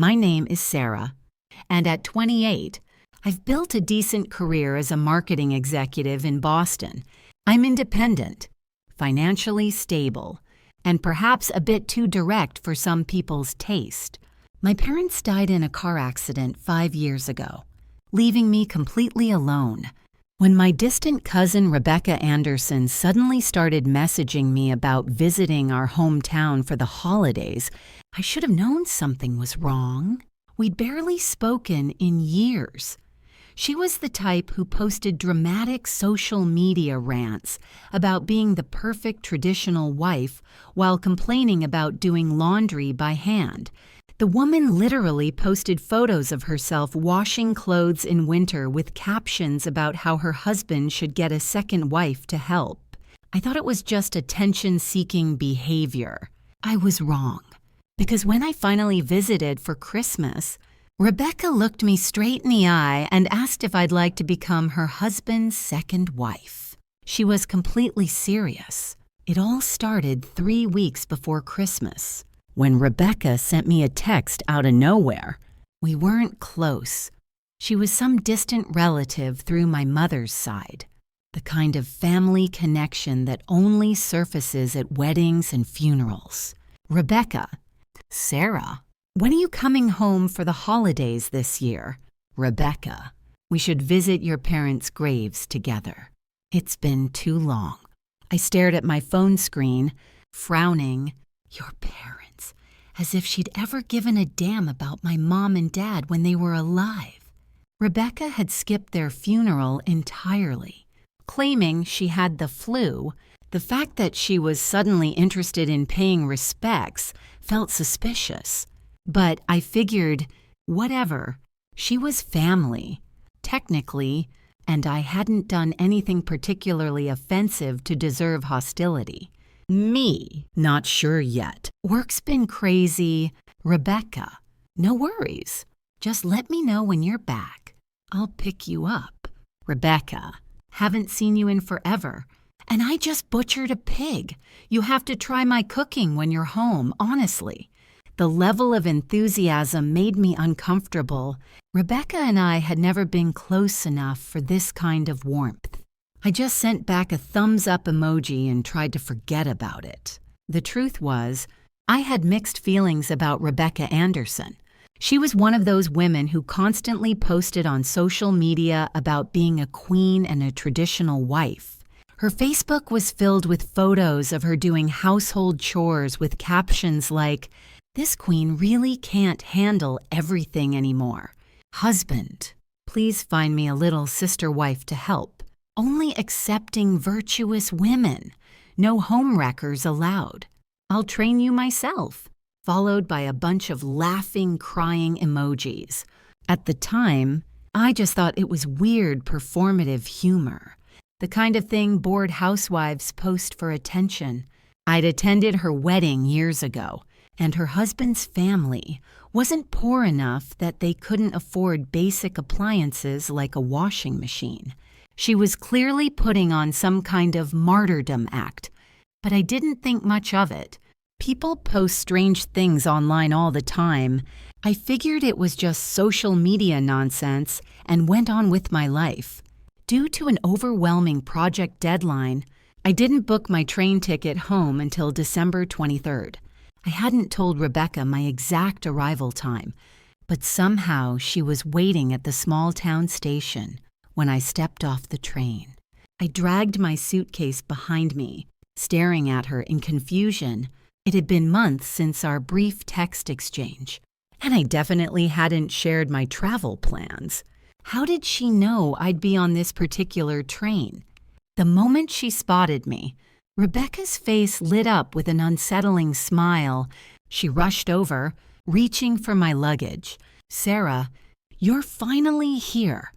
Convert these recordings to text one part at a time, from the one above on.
My name is Sarah, and at 28, I've built a decent career as a marketing executive in Boston. I'm independent, financially stable, and perhaps a bit too direct for some people's taste. My parents died in a car accident 5 years ago, leaving me completely alone. When my distant cousin Rebecca Anderson suddenly started messaging me about visiting our hometown for the holidays, I should have known something was wrong. We'd barely spoken in years. She was the type who posted dramatic social media rants about being the perfect traditional wife while complaining about doing laundry by hand. The woman literally posted photos of herself washing clothes in winter with captions about how her husband should get a second wife to help. I thought it was just attention-seeking behavior. I was wrong, because when I finally visited for Christmas, Rebecca looked me straight in the eye and asked if I'd like to become her husband's second wife. She was completely serious. It all started 3 weeks before Christmas, when Rebecca sent me a text out of nowhere. We weren't close. She was some distant relative through my mother's side, the kind of family connection that only surfaces at weddings and funerals. Rebecca, Sarah, when are you coming home for the holidays this year? Rebecca, we should visit your parents' graves together. It's been too long. I stared at my phone screen, frowning. Your parents, as if she'd ever given a damn about my mom and dad when they were alive. Rebecca had skipped their funeral entirely, claiming she had the flu. The fact that she was suddenly interested in paying respects felt suspicious. But I figured, whatever, she was family, technically, and I hadn't done anything particularly offensive to deserve hostility. Me, not sure yet. Work's been crazy. Rebecca, no worries. Just let me know when you're back. I'll pick you up. Rebecca, haven't seen you in forever. And I just butchered a pig. You have to try my cooking when you're home, honestly. The level of enthusiasm made me uncomfortable. Rebecca and I had never been close enough for this kind of warmth. I just sent back a thumbs-up emoji and tried to forget about it. The truth was, I had mixed feelings about Rebecca Anderson. She was one of those women who constantly posted on social media about being a queen and a traditional wife. Her Facebook was filled with photos of her doing household chores with captions like, "This queen really can't handle everything anymore. Husband, please find me a little sister wife to help. Only accepting virtuous women. No homewreckers allowed. I'll train you myself." Followed by a bunch of laughing, crying emojis. At the time, I just thought it was weird performative humor. The kind of thing bored housewives post for attention. I'd attended her wedding years ago, and her husband's family wasn't poor enough that they couldn't afford basic appliances like a washing machine. She was clearly putting on some kind of martyrdom act, but I didn't think much of it. People post strange things online all the time. I figured it was just social media nonsense and went on with my life. Due to an overwhelming project deadline, I didn't book my train ticket home until December 23rd. I hadn't told Rebecca my exact arrival time, but somehow she was waiting at the small town station when I stepped off the train. I dragged my suitcase behind me, staring at her in confusion. It had been months since our brief text exchange, and I definitely hadn't shared my travel plans. How did she know I'd be on this particular train? The moment she spotted me, Rebecca's face lit up with an unsettling smile. She rushed over, reaching for my luggage. "Sarah, you're finally here.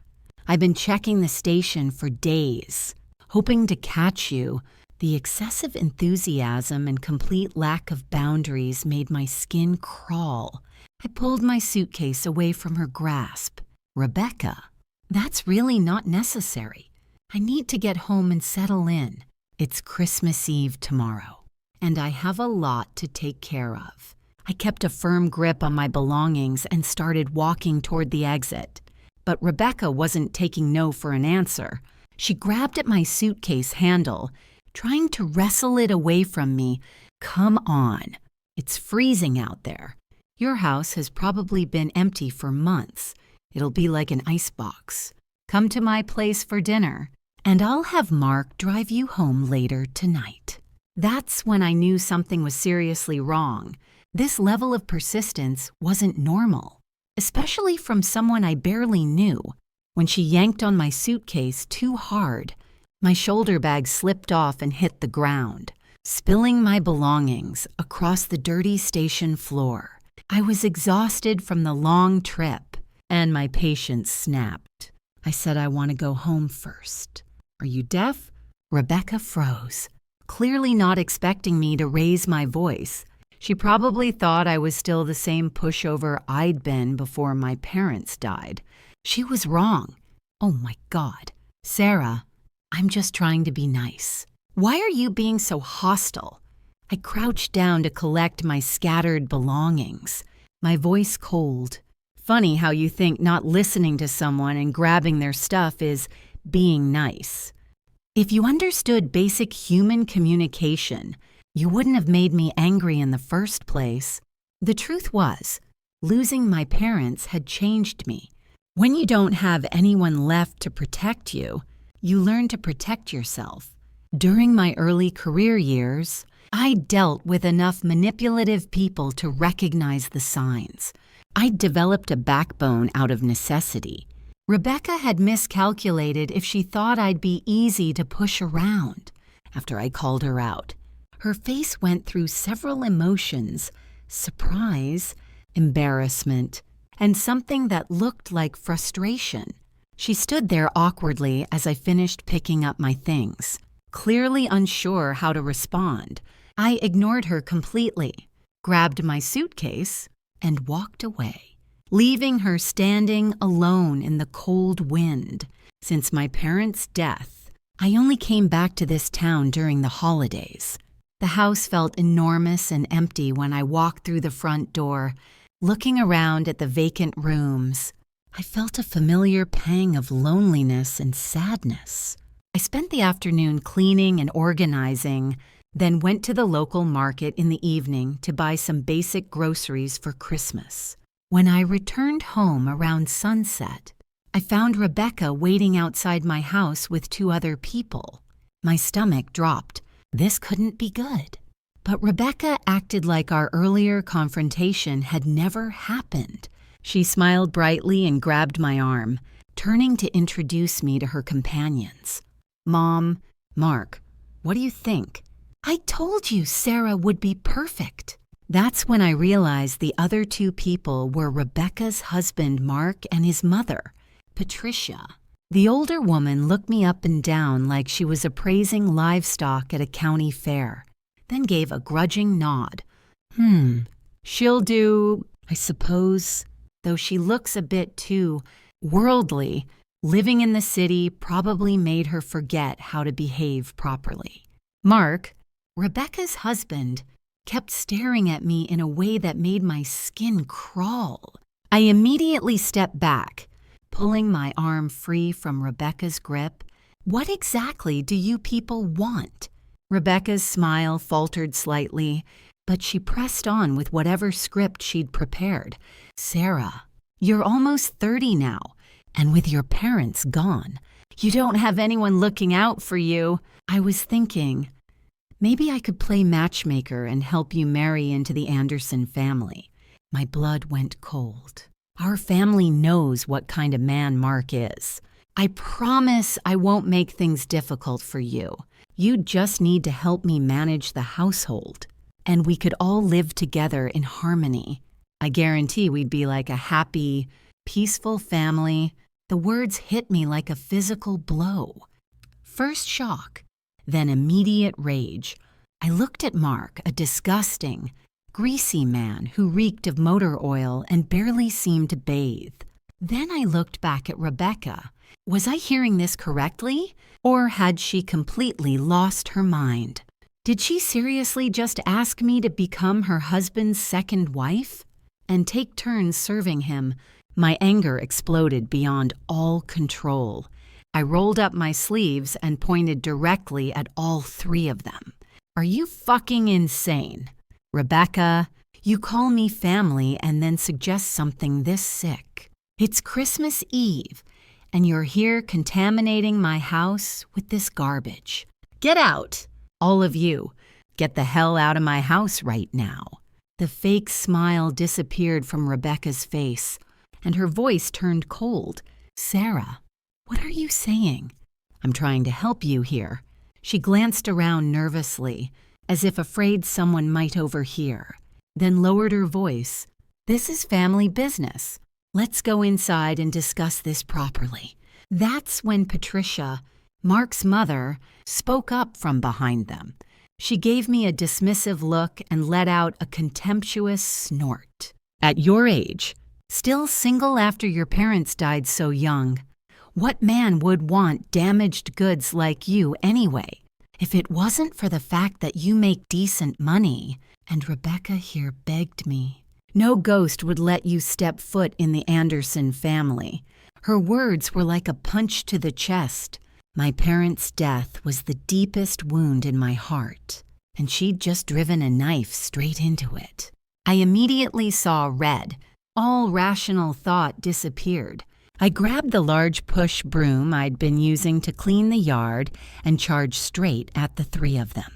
I've been checking the station for days, hoping to catch you." The excessive enthusiasm and complete lack of boundaries made my skin crawl. I pulled my suitcase away from her grasp. "Rebecca, that's really not necessary. I need to get home and settle in. It's Christmas Eve tomorrow, and I have a lot to take care of." I kept a firm grip on my belongings and started walking toward the exit. But Rebecca wasn't taking no for an answer. She grabbed at my suitcase handle, trying to wrestle it away from me. "Come on. It's freezing out there. Your house has probably been empty for months. It'll be like an icebox. Come to my place for dinner, and I'll have Mark drive you home later tonight." That's when I knew something was seriously wrong. This level of persistence wasn't normal, especially from someone I barely knew. When she yanked on my suitcase too hard, my shoulder bag slipped off and hit the ground, spilling my belongings across the dirty station floor. I was exhausted from the long trip, and my patience snapped. I said I want to go home first. "Are you deaf?" Rebecca froze, clearly not expecting me to raise my voice. She probably thought I was still the same pushover I'd been before my parents died. She was wrong. Oh my God. "Sarah, I'm just trying to be nice. Why are you being so hostile?" I crouched down to collect my scattered belongings, my voice cold. Funny how you think not listening to someone and grabbing their stuff is being nice. If you understood basic human communication, you wouldn't have made me angry in the first place. The truth was, losing my parents had changed me. When you don't have anyone left to protect you, you learn to protect yourself. During my early career years, I dealt with enough manipulative people to recognize the signs. I'd developed a backbone out of necessity. Rebecca had miscalculated if she thought I'd be easy to push around. After I called her out, her face went through several emotions: surprise, embarrassment, and something that looked like frustration. She stood there awkwardly as I finished picking up my things, clearly unsure how to respond. I ignored her completely, grabbed my suitcase, and walked away, leaving her standing alone in the cold wind. Since my parents' death, I only came back to this town during the holidays. The house felt enormous and empty when I walked through the front door. Looking around at the vacant rooms, I felt a familiar pang of loneliness and sadness. I spent the afternoon cleaning and organizing, then went to the local market in the evening to buy some basic groceries for Christmas. When I returned home around sunset, I found Rebecca waiting outside my house with 2 other people. My stomach dropped. This couldn't be good. But Rebecca acted like our earlier confrontation had never happened. She smiled brightly and grabbed my arm, turning to introduce me to her companions. "Mom, Mark, what do you think?" "I told you Sarah would be perfect." That's when I realized the other 2 people were Rebecca's husband, Mark, and his mother, Patricia. The older woman looked me up and down like she was appraising livestock at a county fair, then gave a grudging nod. She'll do, I suppose, though she looks a bit too worldly. Living in the city probably made her forget how to behave properly. Mark, Rebecca's husband, kept staring at me in a way that made my skin crawl. I immediately stepped back, pulling my arm free from Rebecca's grip. "What exactly do you people want?" Rebecca's smile faltered slightly, but she pressed on with whatever script she'd prepared. "Sarah, you're almost 30 now, and with your parents gone, you don't have anyone looking out for you." I was thinking, maybe I could play matchmaker and help you marry into the Anderson family. My blood went cold. Our family knows what kind of man Mark is. I promise I won't make things difficult for you. You just need to help me manage the household, and we could all live together in harmony. I guarantee we'd be like a happy, peaceful family. The words hit me like a physical blow. First shock, then immediate rage. I looked at Mark, a disgusting, greasy man who reeked of motor oil and barely seemed to bathe. Then I looked back at Rebecca. Was I hearing this correctly, or had she completely lost her mind? Did she seriously just ask me to become her husband's second wife? And take turns serving him? My anger exploded beyond all control. I rolled up my sleeves and pointed directly at all three of them. Are you fucking insane? Rebecca, you call me family and then suggest something this sick. It's Christmas Eve, and you're here contaminating my house with this garbage. Get out! All of you, get the hell out of my house right now. The fake smile disappeared from Rebecca's face, and her voice turned cold. Sarah, what are you saying? I'm trying to help you here. She glanced around nervously, as if afraid someone might overhear, then lowered her voice. This is family business. Let's go inside and discuss this properly. That's when Patricia, Mark's mother, spoke up from behind them. She gave me a dismissive look and let out a contemptuous snort. At your age, still single after your parents died so young, what man would want damaged goods like you anyway? If it wasn't for the fact that you make decent money, and Rebecca here begged me, no ghost would let you step foot in the Anderson family. Her words were like a punch to the chest. My parents' death was the deepest wound in my heart, and she'd just driven a knife straight into it. I immediately saw red. All rational thought disappeared. I grabbed the large push broom I'd been using to clean the yard and charged straight at the three of them.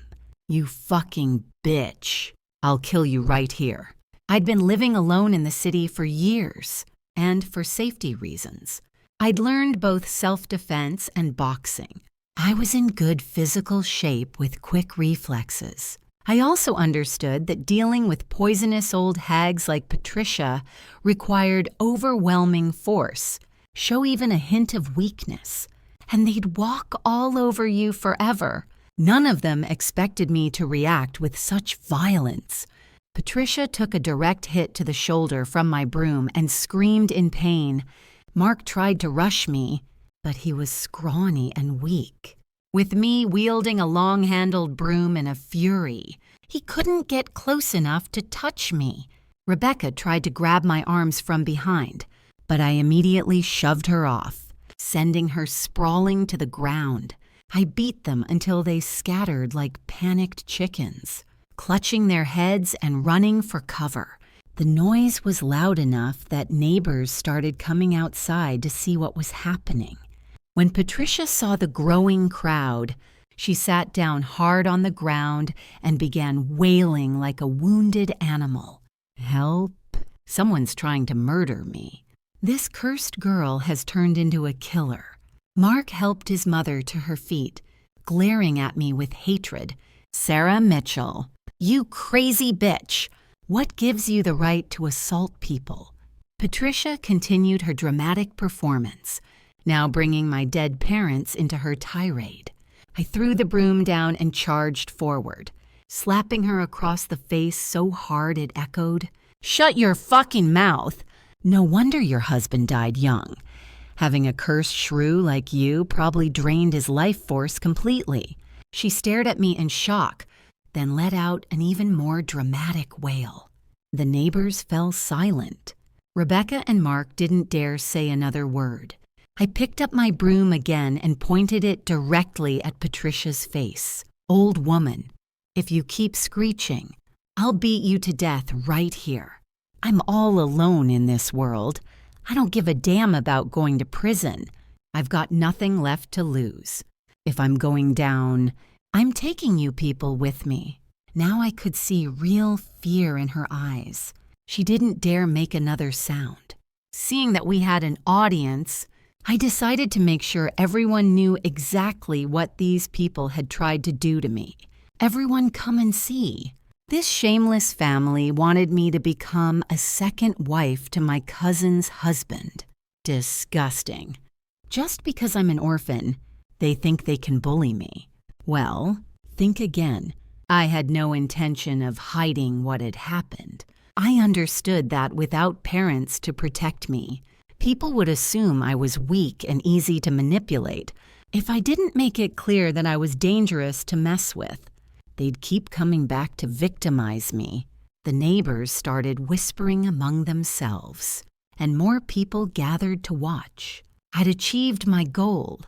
You fucking bitch. I'll kill you right here. I'd been living alone in the city for years, and for safety reasons. I'd learned both self-defense and boxing. I was in good physical shape with quick reflexes. I also understood that dealing with poisonous old hags like Patricia required overwhelming force. Show even a hint of weakness, and they'd walk all over you forever. None of them expected me to react with such violence. Patricia took a direct hit to the shoulder from my broom and screamed in pain. Mark tried to rush me, but he was scrawny and weak. With me wielding a long-handled broom in a fury, he couldn't get close enough to touch me. Rebecca tried to grab my arms from behind, but I immediately shoved her off, sending her sprawling to the ground. I beat them until they scattered like panicked chickens, clutching their heads and running for cover. The noise was loud enough that neighbors started coming outside to see what was happening. When Patricia saw the growing crowd, she sat down hard on the ground and began wailing like a wounded animal. Help! Someone's trying to murder me. This cursed girl has turned into a killer. Mark helped his mother to her feet, glaring at me with hatred. Sarah Mitchell, you crazy bitch! What gives you the right to assault people? Patricia continued her dramatic performance, now bringing my dead parents into her tirade. I threw the broom down and charged forward, slapping her across the face so hard it echoed. Shut your fucking mouth! No wonder your husband died young. Having a cursed shrew like you probably drained his life force completely. She stared at me in shock, then let out an even more dramatic wail. The neighbors fell silent. Rebecca and Mark didn't dare say another word. I picked up my broom again and pointed it directly at Patricia's face. Old woman, if you keep screeching, I'll beat you to death right here. I'm all alone in this world. I don't give a damn about going to prison. I've got nothing left to lose. If I'm going down, I'm taking you people with me. Now I could see real fear in her eyes. She didn't dare make another sound. Seeing that we had an audience, I decided to make sure everyone knew exactly what these people had tried to do to me. Everyone come and see. This shameless family wanted me to become a second wife to my cousin's husband. Disgusting. Just because I'm an orphan, they think they can bully me. Well, think again. I had no intention of hiding what had happened. I understood that without parents to protect me, people would assume I was weak and easy to manipulate if I didn't make it clear that I was dangerous to mess with. They'd keep coming back to victimize me. The neighbors started whispering among themselves, and more people gathered to watch. I'd achieved my goal.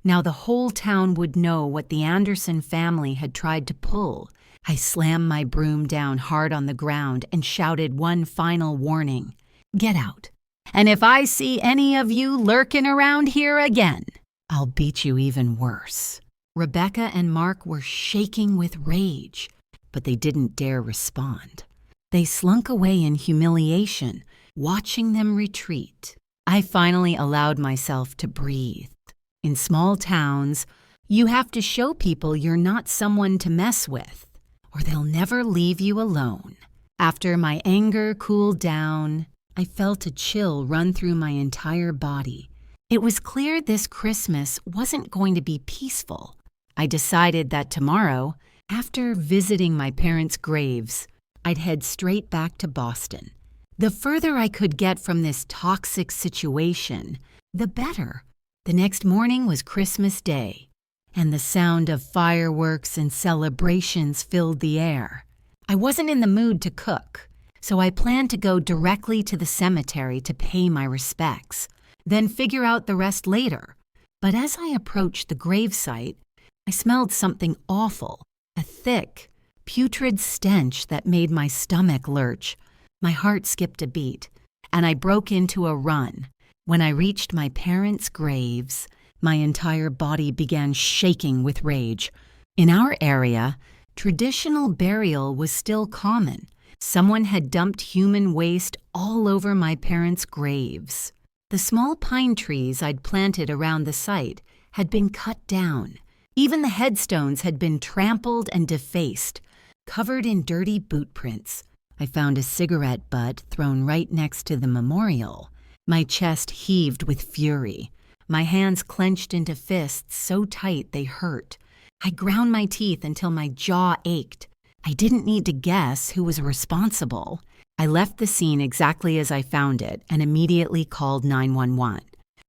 Now the whole town would know what the Anderson family had tried to pull. I slammed my broom down hard on the ground and shouted one final warning. "Get out. And if I see any of you lurking around here again, I'll beat you even worse." Rebecca and Mark were shaking with rage, but they didn't dare respond. They slunk away in humiliation, watching them retreat. I finally allowed myself to breathe. In small towns, you have to show people you're not someone to mess with, or they'll never leave you alone. After my anger cooled down, I felt a chill run through my entire body. It was clear this Christmas wasn't going to be peaceful. I decided that tomorrow, after visiting my parents' graves, I'd head straight back to Boston. The further I could get from this toxic situation, the better. The next morning was Christmas Day, and the sound of fireworks and celebrations filled the air. I wasn't in the mood to cook, so I planned to go directly to the cemetery to pay my respects, then figure out the rest later. But as I approached the gravesite, I smelled something awful, a thick, putrid stench that made my stomach lurch. My heart skipped a beat, and I broke into a run. When I reached my parents' graves, my entire body began shaking with rage. In our area, traditional burial was still common. Someone had dumped human waste all over my parents' graves. The small pine trees I'd planted around the site had been cut down. Even the headstones had been trampled and defaced, covered in dirty boot prints. I found a cigarette butt thrown right next to the memorial. My chest heaved with fury. My hands clenched into fists so tight they hurt. I ground my teeth until my jaw ached. I didn't need to guess who was responsible. I left the scene exactly as I found it and immediately called 911.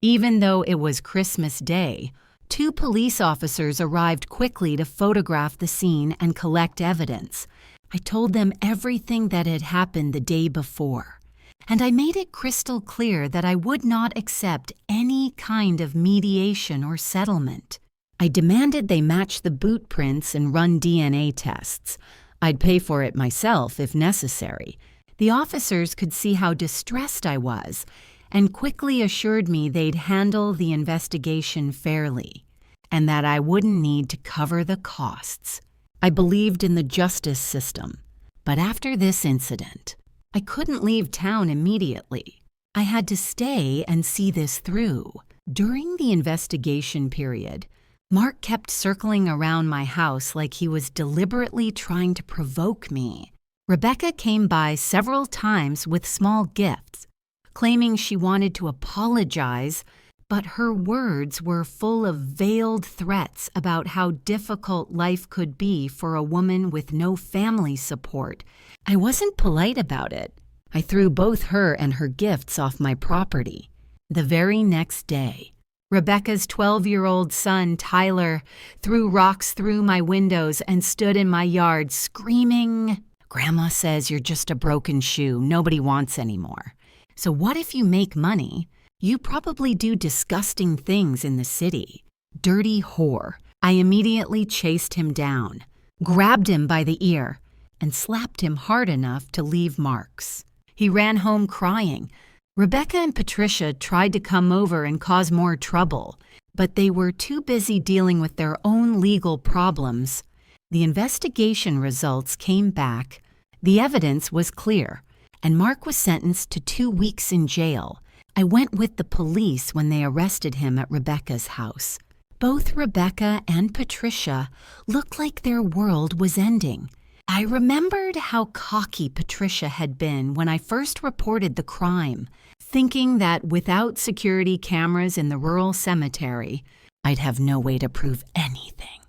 Even though it was Christmas Day, 2 police officers arrived quickly to photograph the scene and collect evidence. I told them everything that had happened the day before, and I made it crystal clear that I would not accept any kind of mediation or settlement. I demanded they match the boot prints and run DNA tests. I'd pay for it myself if necessary. The officers could see how distressed I was and quickly assured me they'd handle the investigation fairly and that I wouldn't need to cover the costs. I believed in the justice system, but after this incident, I couldn't leave town immediately. I had to stay and see this through. During the investigation period, Mark kept circling around my house like he was deliberately trying to provoke me. Rebecca came by several times with small gifts, claiming she wanted to apologize, but her words were full of veiled threats about how difficult life could be for a woman with no family support. I wasn't polite about it. I threw both her and her gifts off my property. The very next day, Rebecca's 12-year-old son, Tyler, threw rocks through my windows and stood in my yard screaming, "Grandma says you're just a broken shoe nobody wants anymore. So what if you make money? You probably do disgusting things in the city. Dirty whore." I immediately chased him down, grabbed him by the ear, and slapped him hard enough to leave marks. He ran home crying. Rebecca and Patricia tried to come over and cause more trouble, but they were too busy dealing with their own legal problems. The investigation results came back. The evidence was clear, and Mark was sentenced to 2 weeks in jail. I went with the police when they arrested him at Rebecca's house. Both Rebecca and Patricia looked like their world was ending. I remembered how cocky Patricia had been when I first reported the crime, thinking that without security cameras in the rural cemetery, I'd have no way to prove anything.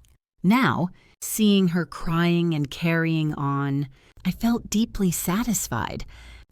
Now, seeing her crying and carrying on, I felt deeply satisfied.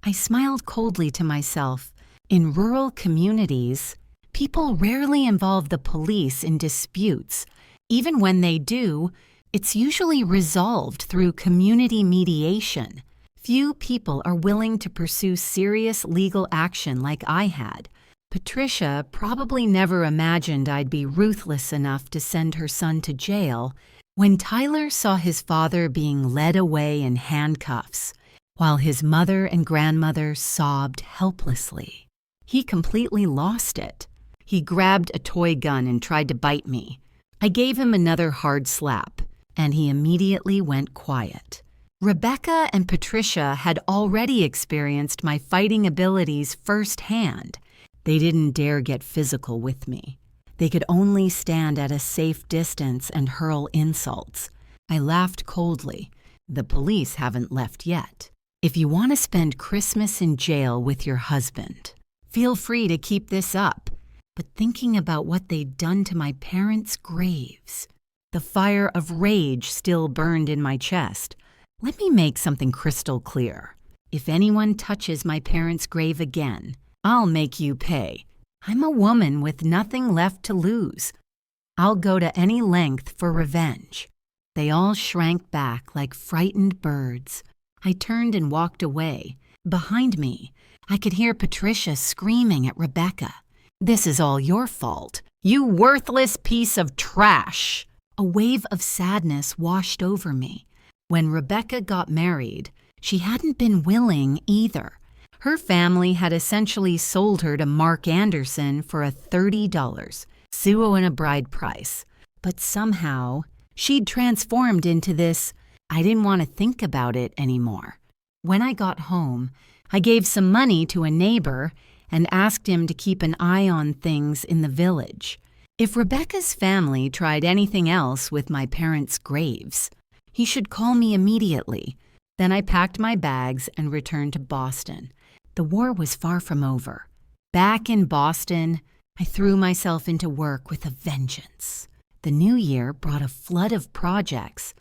I smiled coldly to myself. In rural communities, people rarely involve the police in disputes. Even when they do, It's usually resolved through community mediation. Few people are willing to pursue serious legal action like I had. Patricia probably never imagined I'd be ruthless enough to send her son to jail when Tyler saw his father being led away in handcuffs, while his mother and grandmother sobbed helplessly. He completely lost it. He grabbed a toy gun and tried to bite me. I gave him another hard slap, and he immediately went quiet. Rebecca and Patricia had already experienced my fighting abilities firsthand. They didn't dare get physical with me. They could only stand at a safe distance and hurl insults. I laughed coldly. The police haven't left yet. If you want to spend Christmas in jail with your husband, feel free to keep this up. But thinking about what they'd done to my parents' graves, the fire of rage still burned in my chest. Let me make something crystal clear. If anyone touches my parents' grave again, I'll make you pay. I'm a woman with nothing left to lose. I'll go to any length for revenge. They all shrank back like frightened birds. I turned and walked away. Behind me, I could hear Patricia screaming at Rebecca. "This is all your fault. You worthless piece of trash." A wave of sadness washed over me. When Rebecca got married, she hadn't been willing either. Her family had essentially sold her to Mark Anderson for a $30 suo and a bride price. But somehow, she'd transformed into this, I didn't want to think about it anymore. When I got home, I gave some money to a neighbor and asked him to keep an eye on things in the village. If Rebecca's family tried anything else with my parents' graves, he should call me immediately. Then I packed my bags and returned to Boston. The war was far from over. Back in Boston, I threw myself into work with a vengeance. The new year brought a flood of projects,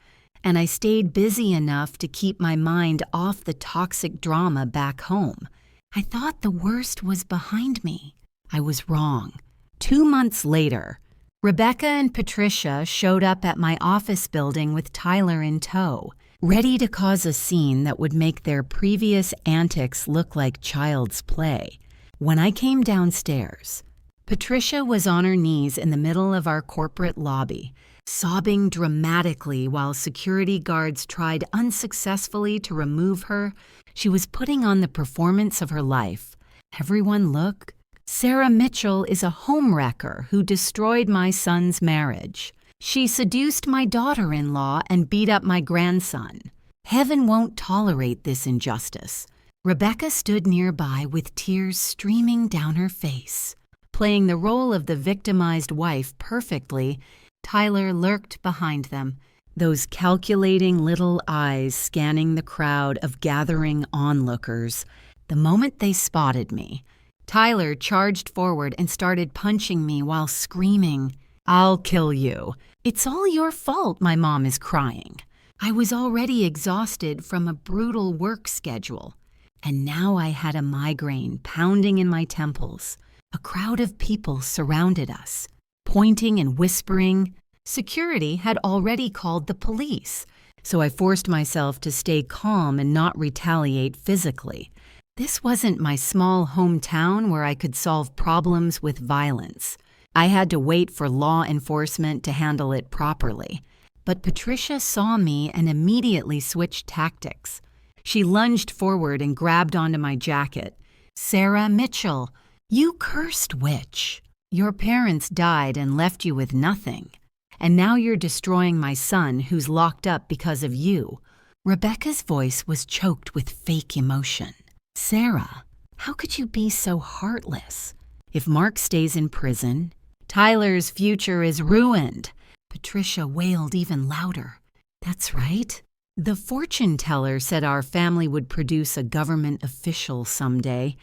and I stayed busy enough to keep my mind off the toxic drama back home. I thought the worst was behind me. I was wrong. 2 months later, Rebecca and Patricia showed up at my office building with Tyler in tow, ready to cause a scene that would make their previous antics look like child's play. When I came downstairs, Patricia was on her knees in the middle of our corporate lobby, sobbing dramatically while security guards tried unsuccessfully to remove her. She was putting on the performance of her life. "Everyone look. Sarah Mitchell is a homewrecker who destroyed my son's marriage. She seduced my daughter-in-law and beat up my grandson. Heaven won't tolerate this injustice." Rebecca stood nearby with tears streaming down her face. Playing the role of the victimized wife perfectly, Tyler lurked behind them, those calculating little eyes scanning the crowd of gathering onlookers. The moment they spotted me, Tyler charged forward and started punching me while screaming, "I'll kill you. It's all your fault my mom is crying." I was already exhausted from a brutal work schedule, and now I had a migraine pounding in my temples. A crowd of people surrounded us, pointing and whispering. Security had already called the police, so I forced myself to stay calm and not retaliate physically. This wasn't my small hometown where I could solve problems with violence. I had to wait for law enforcement to handle it properly. But Patricia saw me and immediately switched tactics. She lunged forward and grabbed onto my jacket. "Sarah Mitchell, you cursed witch. Your parents died and left you with nothing. And now you're destroying my son who's locked up because of you." Rebecca's voice was choked with fake emotion. "Sarah, how could you be so heartless? If Mark stays in prison, Tyler's future is ruined." Patricia wailed even louder. "That's right. The fortune teller said our family would produce a government official someday.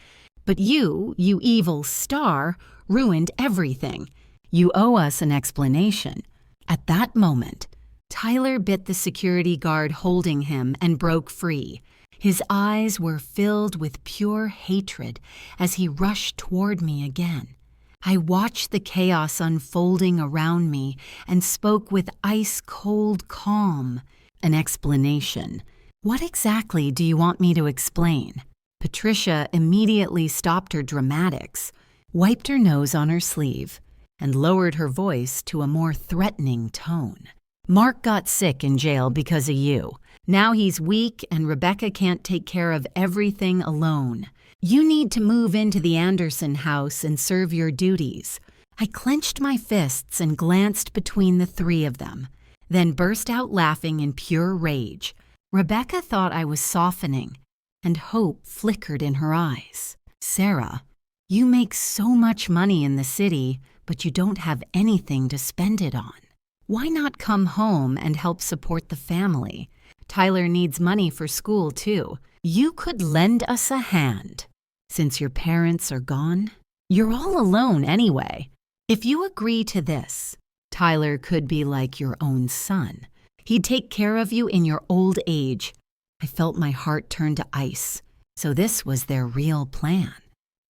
But you evil star, ruined everything. You owe us an explanation." At that moment, Tyler bit the security guard holding him and broke free. His eyes were filled with pure hatred as he rushed toward me again. I watched the chaos unfolding around me and spoke with ice-cold calm. An explanation. What exactly do you want me to explain? Patricia immediately stopped her dramatics, wiped her nose on her sleeve, and lowered her voice to a more threatening tone. Mark got sick in jail because of you. Now he's weak and Rebecca can't take care of everything alone. You need to move into the Anderson house and serve your duties. I clenched my fists and glanced between the three of them, then burst out laughing in pure rage. Rebecca thought I was softening, and hope flickered in her eyes. Sarah, you make so much money in the city, but you don't have anything to spend it on. Why not come home and help support the family? Tyler needs money for school, too. You could lend us a hand. Since your parents are gone, you're all alone anyway. If you agree to this, Tyler could be like your own son. He'd take care of you in your old age. I felt my heart turn to ice. So this was their real plan.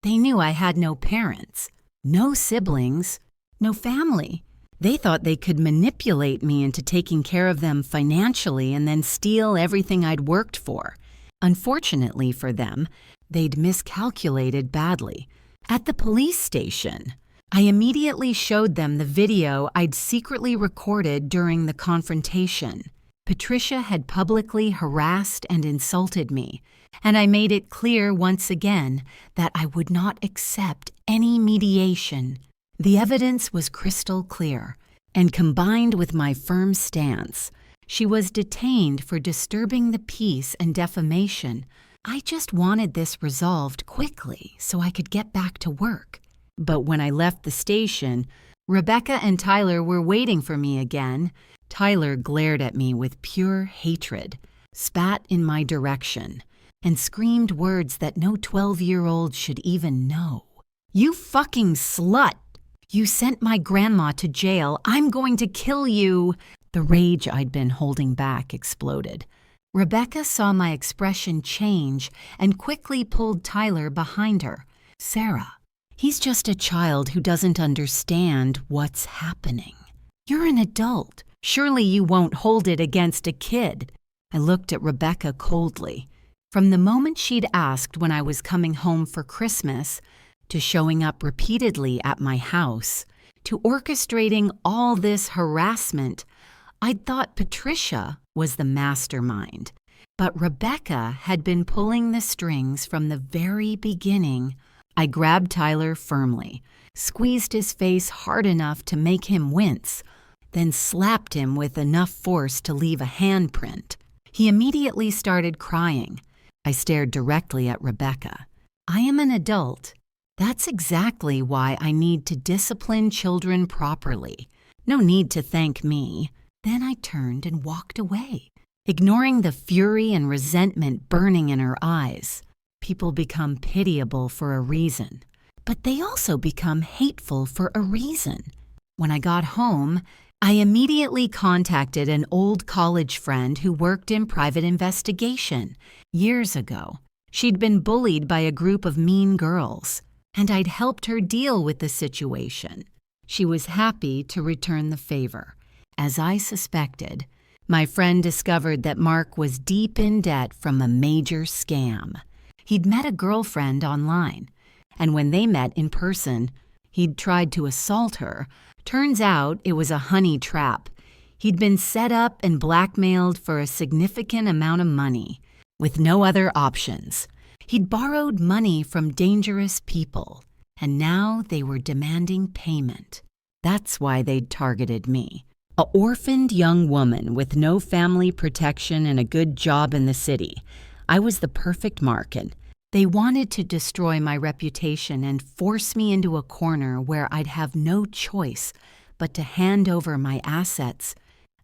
They knew I had no parents, no siblings, no family. They thought they could manipulate me into taking care of them financially and then steal everything I'd worked for. Unfortunately for them, they'd miscalculated badly. At the police station, I immediately showed them the video I'd secretly recorded during the confrontation. Patricia had publicly harassed and insulted me, and I made it clear once again that I would not accept any mediation. The evidence was crystal clear, and combined with my firm stance, she was detained for disturbing the peace and defamation. I just wanted this resolved quickly so I could get back to work. But when I left the station, Rebecca and Tyler were waiting for me again. Tyler glared at me with pure hatred, spat in my direction, and screamed words that no 12-year-old should even know. You fucking slut! You sent my grandma to jail. I'm going to kill you. The rage I'd been holding back exploded. Rebecca saw my expression change and quickly pulled Tyler behind her. Sarah, he's just a child who doesn't understand what's happening. You're an adult. Surely you won't hold it against a kid. I looked at Rebecca coldly. From the moment she'd asked when I was coming home for Christmas, to showing up repeatedly at my house, to orchestrating all this harassment, I'd thought Patricia was the mastermind. But Rebecca had been pulling the strings from the very beginning. I grabbed Tyler firmly, squeezed his face hard enough to make him wince, then slapped him with enough force to leave a handprint. He immediately started crying. I stared directly at Rebecca. I am an adult. That's exactly why I need to discipline children properly. No need to thank me. Then I turned and walked away, ignoring the fury and resentment burning in her eyes. People become pitiable for a reason, but they also become hateful for a reason. When I got home, I immediately contacted an old college friend who worked in private investigation. Years ago, she'd been bullied by a group of mean girls, and I'd helped her deal with the situation. She was happy to return the favor. As I suspected, my friend discovered that Mark was deep in debt from a major scam. He'd met a girlfriend online, and when they met in person, he'd tried to assault her. Turns out it was a honey trap. He'd been set up and blackmailed for a significant amount of money, with no other options. He'd borrowed money from dangerous people, and now they were demanding payment. That's why they'd targeted me. An orphaned young woman with no family protection and a good job in the city. I was the perfect mark, and they wanted to destroy my reputation and force me into a corner where I'd have no choice but to hand over my assets.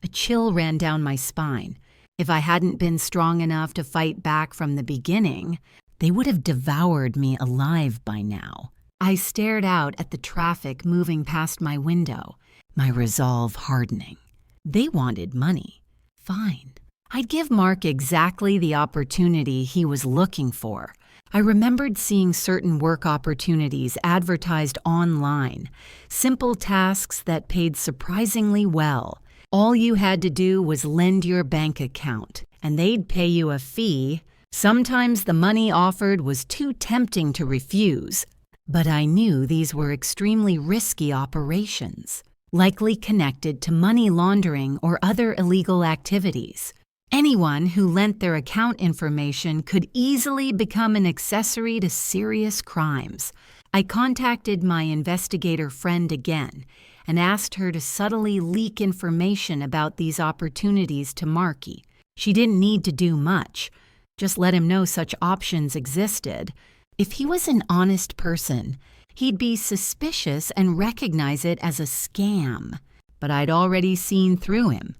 A chill ran down my spine. If I hadn't been strong enough to fight back from the beginning, they would have devoured me alive by now. I stared out at the traffic moving past my window, my resolve hardening. They wanted money. Fine. I'd give Mark exactly the opportunity he was looking for. I remembered seeing certain work opportunities advertised online, simple tasks that paid surprisingly well. All you had to do was lend your bank account, and they'd pay you a fee. Sometimes the money offered was too tempting to refuse, but I knew these were extremely risky operations, likely connected to money laundering or other illegal activities. Anyone who lent their account information could easily become an accessory to serious crimes. I contacted my investigator friend again and asked her to subtly leak information about these opportunities to Marky. She didn't need to do much, just let him know such options existed. If he was an honest person, he'd be suspicious and recognize it as a scam. But I'd already seen through him.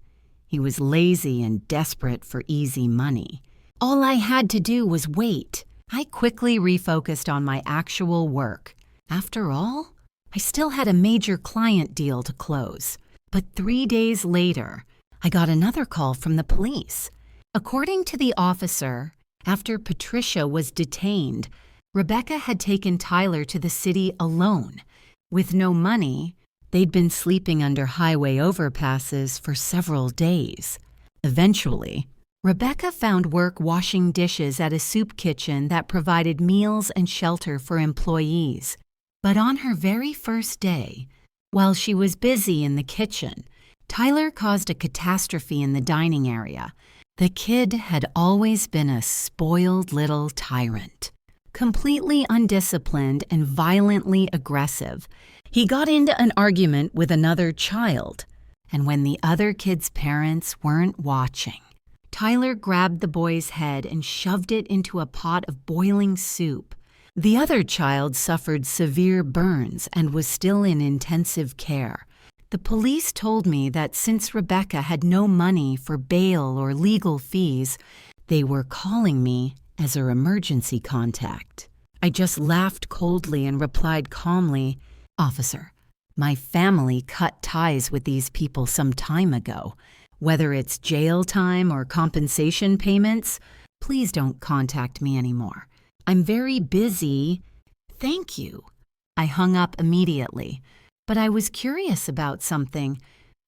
He was lazy and desperate for easy money. All I had to do was wait. I quickly refocused on my actual work. After all, I still had a major client deal to close. But 3 days later, I got another call from the police. According to the officer, after Patricia was detained, Rebecca had taken Tyler to the city alone. With no money, they'd been sleeping under highway overpasses for several days. Eventually, Rebecca found work washing dishes at a soup kitchen that provided meals and shelter for employees. But on her very first day, while she was busy in the kitchen, Tyler caused a catastrophe in the dining area. The kid had always been a spoiled little tyrant. Completely undisciplined and violently aggressive, he got into an argument with another child, and when the other kid's parents weren't watching, Tyler grabbed the boy's head and shoved it into a pot of boiling soup. The other child suffered severe burns and was still in intensive care. The police told me that since Rebecca had no money for bail or legal fees, they were calling me as her emergency contact. I just laughed coldly and replied calmly, "Officer, my family cut ties with these people some time ago. Whether it's jail time or compensation payments, please don't contact me anymore. I'm very busy. Thank you." I hung up immediately, but I was curious about something.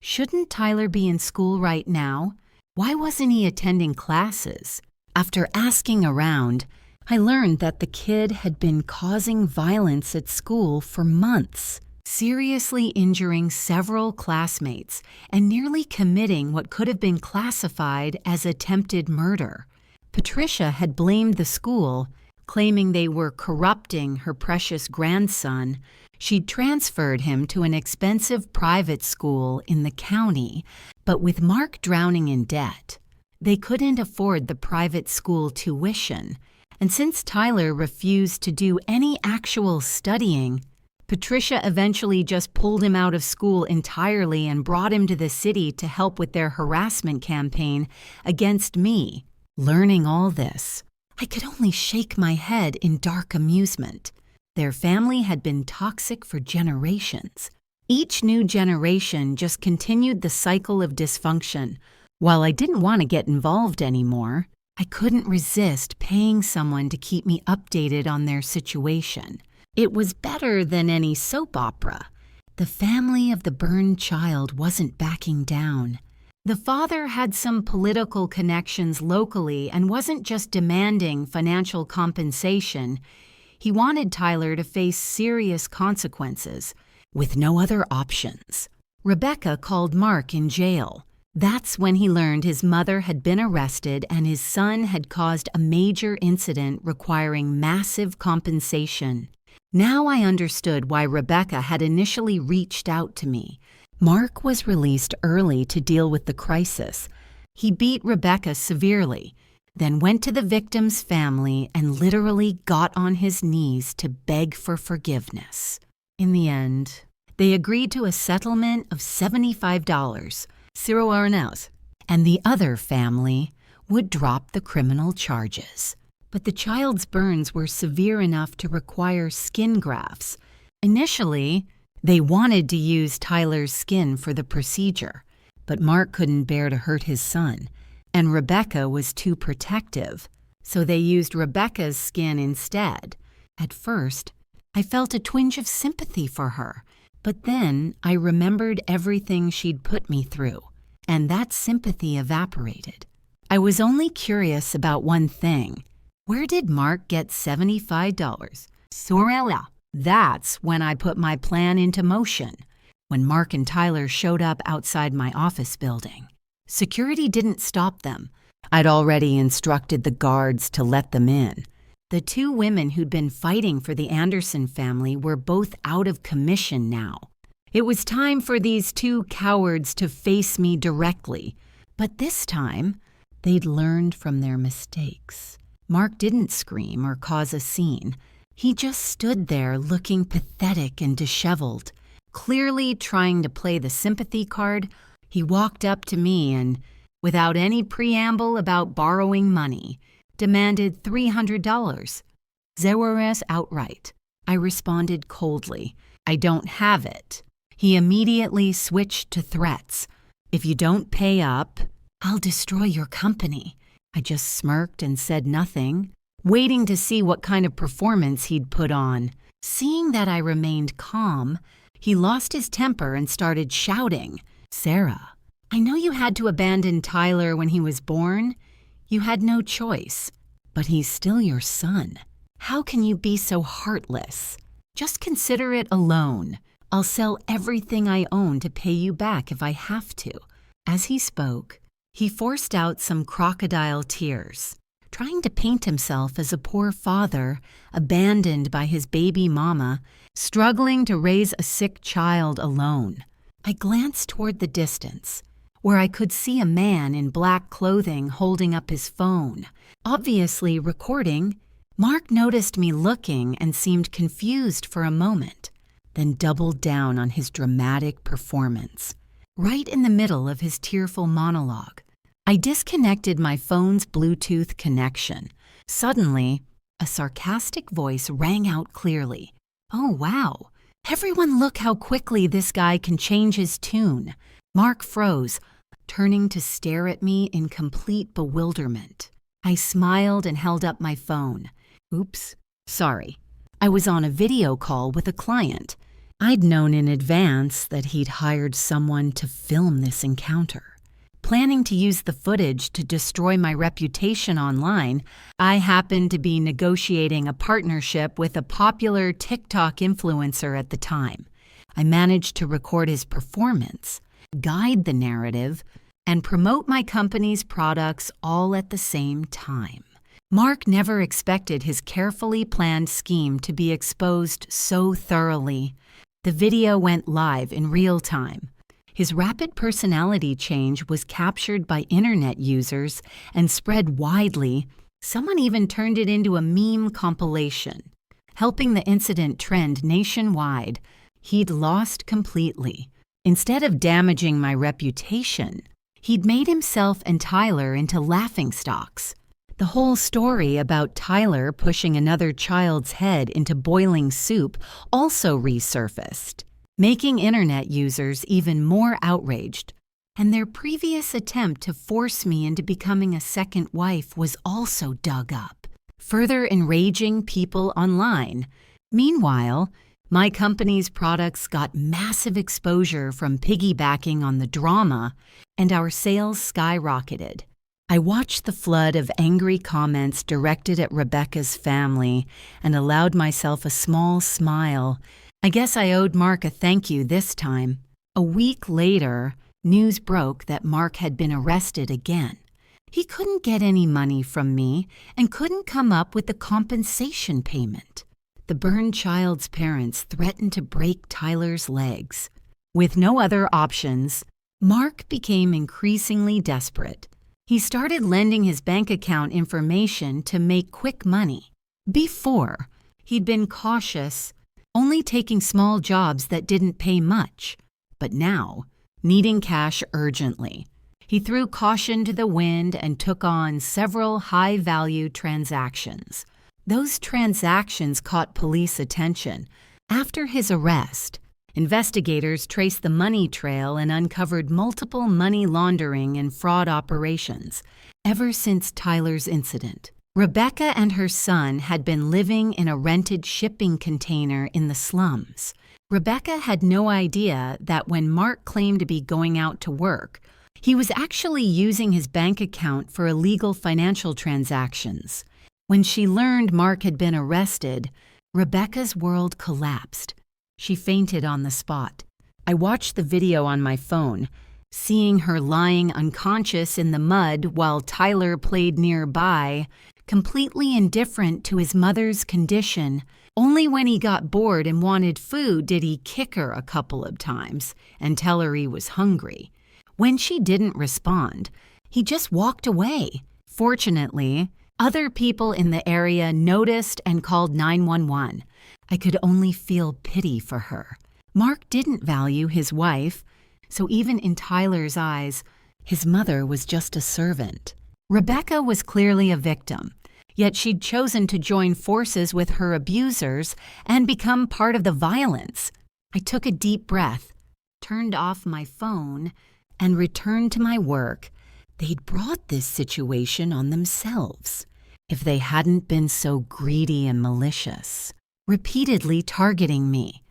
Shouldn't Tyler be in school right now? Why wasn't he attending classes? After asking around, I learned that the kid had been causing violence at school for months, seriously injuring several classmates and nearly committing what could have been classified as attempted murder. Patricia had blamed the school, claiming they were corrupting her precious grandson. She'd transferred him to an expensive private school in the county, but with Mark drowning in debt, they couldn't afford the private school tuition. And since Tyler refused to do any actual studying, Patricia eventually just pulled him out of school entirely and brought him to the city to help with their harassment campaign against me. Learning all this, I could only shake my head in dark amusement. Their family had been toxic for generations. Each new generation just continued the cycle of dysfunction. While I didn't want to get involved anymore, I couldn't resist paying someone to keep me updated on their situation. It was better than any soap opera. The family of the burned child wasn't backing down. The father had some political connections locally and wasn't just demanding financial compensation. He wanted Tyler to face serious consequences, with no other options. Rebecca called Mark in jail. That's when he learned his mother had been arrested and his son had caused a major incident requiring massive compensation. Now I understood why Rebecca had initially reached out to me. Mark was released early to deal with the crisis. He beat Rebecca severely, then went to the victim's family and literally got on his knees to beg for forgiveness. In the end, they agreed to a settlement of $75, €0, and the other family would drop the criminal charges. But the child's burns were severe enough to require skin grafts. Initially, they wanted to use Tyler's skin for the procedure, but Mark couldn't bear to hurt his son, and Rebecca was too protective. so they used Rebecca's skin instead. At first, I felt a twinge of sympathy for her, but then I remembered everything she'd put me through, and that sympathy evaporated. I was only curious about one thing. Where did Mark get $75? Sorella. That's when I put my plan into motion. When Mark and Tyler showed up outside my office building, security didn't stop them. I'd already instructed the guards to let them in. The two women who'd been fighting for the Anderson family were both out of commission now. It was time for these two cowards to face me directly, but this time, they'd learned from their mistakes. Mark didn't scream or cause a scene. He just stood there looking pathetic and disheveled. Clearly trying to play the sympathy card, he walked up to me and, without any preamble about borrowing money, demanded $300. Zewares outright. I responded coldly, "I don't have it." He immediately switched to threats. "If you don't pay up, I'll destroy your company." I just smirked and said nothing, waiting to see what kind of performance he'd put on. Seeing that I remained calm, he lost his temper and started shouting, "Sarah, I know you had to abandon Tyler when he was born. You had no choice, but he's still your son. How can you be so heartless? Just consider it a loan. I'll sell everything I own to pay you back if I have to." As he spoke, he forced out some crocodile tears, trying to paint himself as a poor father, abandoned by his baby mama, struggling to raise a sick child alone. I glanced toward the distance, where I could see a man in black clothing holding up his phone, obviously recording. Mark noticed me looking and seemed confused for a moment, then doubled down on his dramatic performance. Right in the middle of his tearful monologue, I disconnected my phone's Bluetooth connection. Suddenly, a sarcastic voice rang out clearly. "Oh, wow. Everyone look how quickly this guy can change his tune." Mark froze, turning to stare at me in complete bewilderment. I smiled and held up my phone. "Oops, sorry. I was on a video call with a client. I'd known in advance that he'd hired someone to film this encounter. Planning to use the footage to destroy my reputation online, I happened to be negotiating a partnership with a popular TikTok influencer at the time. I managed to record his performance, guide the narrative, and promote my company's products all at the same time. Mark never expected his carefully planned scheme to be exposed so thoroughly. The video went live in real time. His rapid personality change was captured by internet users and spread widely. Someone even turned it into a meme compilation, helping the incident trend nationwide. He'd lost completely. Instead of damaging my reputation, he'd made himself and Tyler into laughingstocks. The whole story about Tyler pushing another child's head into boiling soup also resurfaced, making internet users even more outraged. And their previous attempt to force me into becoming a second wife was also dug up, further enraging people online. Meanwhile, my company's products got massive exposure from piggybacking on the drama, and our sales skyrocketed. I watched the flood of angry comments directed at Rebecca's family and allowed myself a small smile. I guess I owed Mark a thank you this time. A week later, news broke that Mark had been arrested again. He couldn't get any money from me and couldn't come up with the compensation payment. The burned child's parents threatened to break Tyler's legs. With no other options, Mark became increasingly desperate. He started lending his bank account information to make quick money. Before, he'd been cautious, only taking small jobs that didn't pay much. But now, needing cash urgently, he threw caution to the wind and took on several high-value transactions. Those transactions caught police attention. After his arrest, investigators traced the money trail and uncovered multiple money laundering and fraud operations. Ever since Tyler's incident, Rebecca and her son had been living in a rented shipping container in the slums. Rebecca had no idea that when Mark claimed to be going out to work, he was actually using his bank account for illegal financial transactions. When she learned Mark had been arrested, Rebecca's world collapsed. She fainted on the spot. I watched the video on my phone, seeing her lying unconscious in the mud while Tyler played nearby, completely indifferent to his mother's condition. Only when he got bored and wanted food did he kick her a couple of times and tell her he was hungry. When she didn't respond, he just walked away. Fortunately, other people in the area noticed and called 911. I could only feel pity for her. Mark didn't value his wife, so even in Tyler's eyes, his mother was just a servant. Rebecca was clearly a victim, yet she'd chosen to join forces with her abusers and become part of the violence. I took a deep breath, turned off my phone, and returned to my work. They'd brought this situation on themselves. If they hadn't been so greedy and malicious, repeatedly targeting me,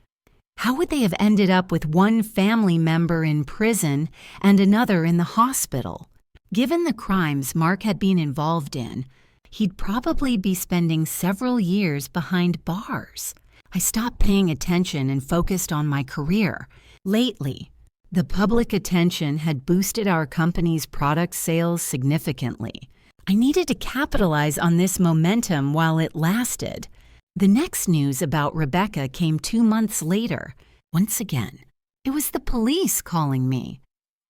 how would they have ended up with one family member in prison and another in the hospital? Given the crimes Mark had been involved in, he'd probably be spending several years behind bars. I stopped paying attention and focused on my career. Lately, the public attention had boosted our company's product sales significantly. I needed to capitalize on this momentum while it lasted. The next news about Rebecca came 2 months later. Once again, it was the police calling me.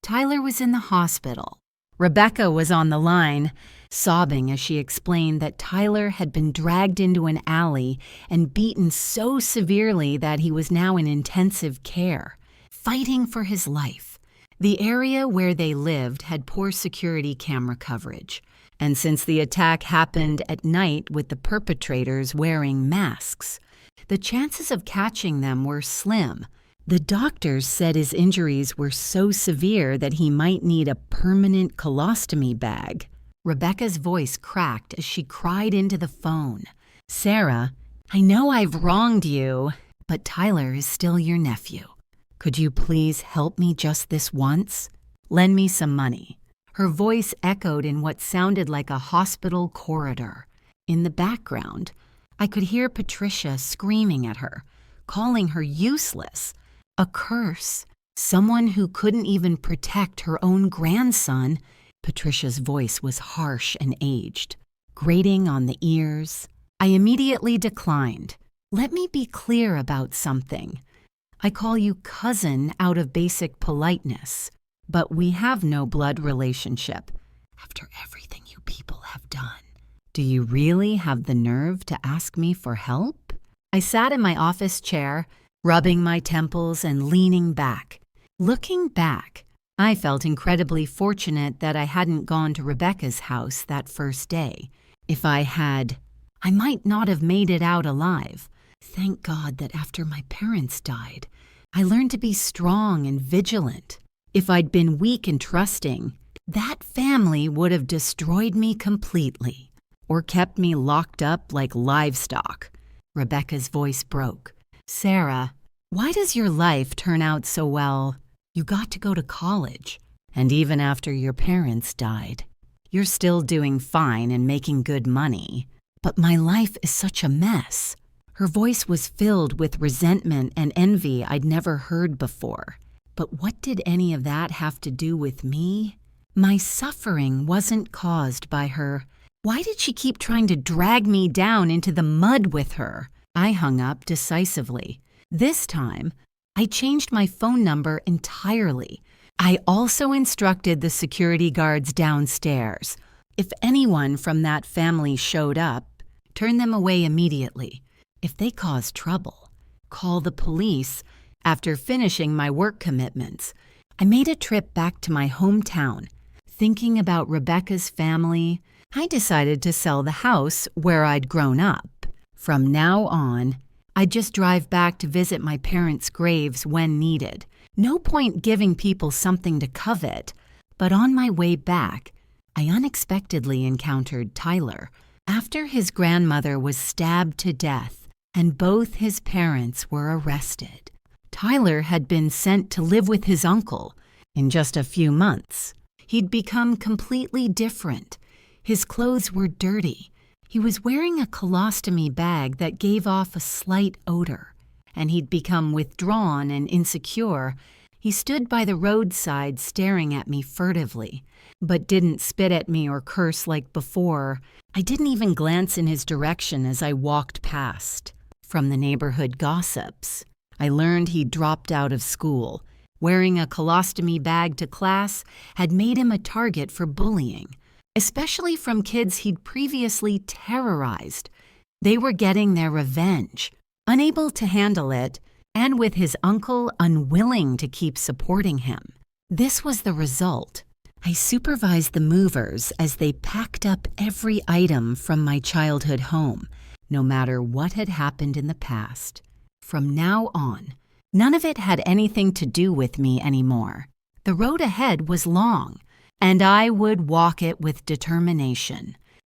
Tyler was in the hospital. Rebecca was on the line, sobbing as she explained that Tyler had been dragged into an alley and beaten so severely that he was now in intensive care, fighting for his life. The area where they lived had poor security camera coverage, and since the attack happened at night with the perpetrators wearing masks, the chances of catching them were slim. The doctors said his injuries were so severe that he might need a permanent colostomy bag. Rebecca's voice cracked as she cried into the phone. "Sarah, I know I've wronged you, but Tyler is still your nephew. Could you please help me just this once? Lend me some money." Her voice echoed in what sounded like a hospital corridor. In the background, I could hear Patricia screaming at her, calling her useless, a curse, someone who couldn't even protect her own grandson. Patricia's voice was harsh and aged, grating on the ears. I immediately declined. "Let me be clear about something. I call you cousin out of basic politeness, but we have no blood relationship. After everything you people have done, do you really have the nerve to ask me for help?" I sat in my office chair, rubbing my temples and leaning back. Looking back, I felt incredibly fortunate that I hadn't gone to Rebecca's house that first day. If I had, I might not have made it out alive. Thank God that after my parents died, I learned to be strong and vigilant. If I'd been weak and trusting, that family would have destroyed me completely, or kept me locked up like livestock. Rebecca's voice broke. "Sarah, why does your life turn out so well? You got to go to college, and even after your parents died, you're still doing fine and making good money. But my life is such a mess." Her voice was filled with resentment and envy I'd never heard before. But what did any of that have to do with me? My suffering wasn't caused by her. Why did she keep trying to drag me down into the mud with her? I hung up decisively. This time, I changed my phone number entirely. I also instructed the security guards downstairs. If anyone from that family showed up, turn them away immediately. If they caused trouble, call the police. After finishing my work commitments, I made a trip back to my hometown. Thinking about Rebecca's family, I decided to sell the house where I'd grown up. From now on, I'd just drive back to visit my parents' graves when needed. No point giving people something to covet. But on my way back, I unexpectedly encountered Tyler. After his grandmother was stabbed to death and both his parents were arrested, Tyler had been sent to live with his uncle. In just a few months, he'd become completely different. His clothes were dirty. He was wearing a colostomy bag that gave off a slight odor, and he'd become withdrawn and insecure. He stood by the roadside staring at me furtively, but didn't spit at me or curse like before. I didn't even glance in his direction as I walked past. From the neighborhood gossips, I learned he'd dropped out of school. Wearing a colostomy bag to class had made him a target for bullying, especially from kids he'd previously terrorized. They were getting their revenge, unable to handle it, and with his uncle unwilling to keep supporting him. This was the result. I supervised the movers as they packed up every item from my childhood home, no matter what had happened in the past. From now on, none of it had anything to do with me anymore. The road ahead was long, and I would walk it with determination.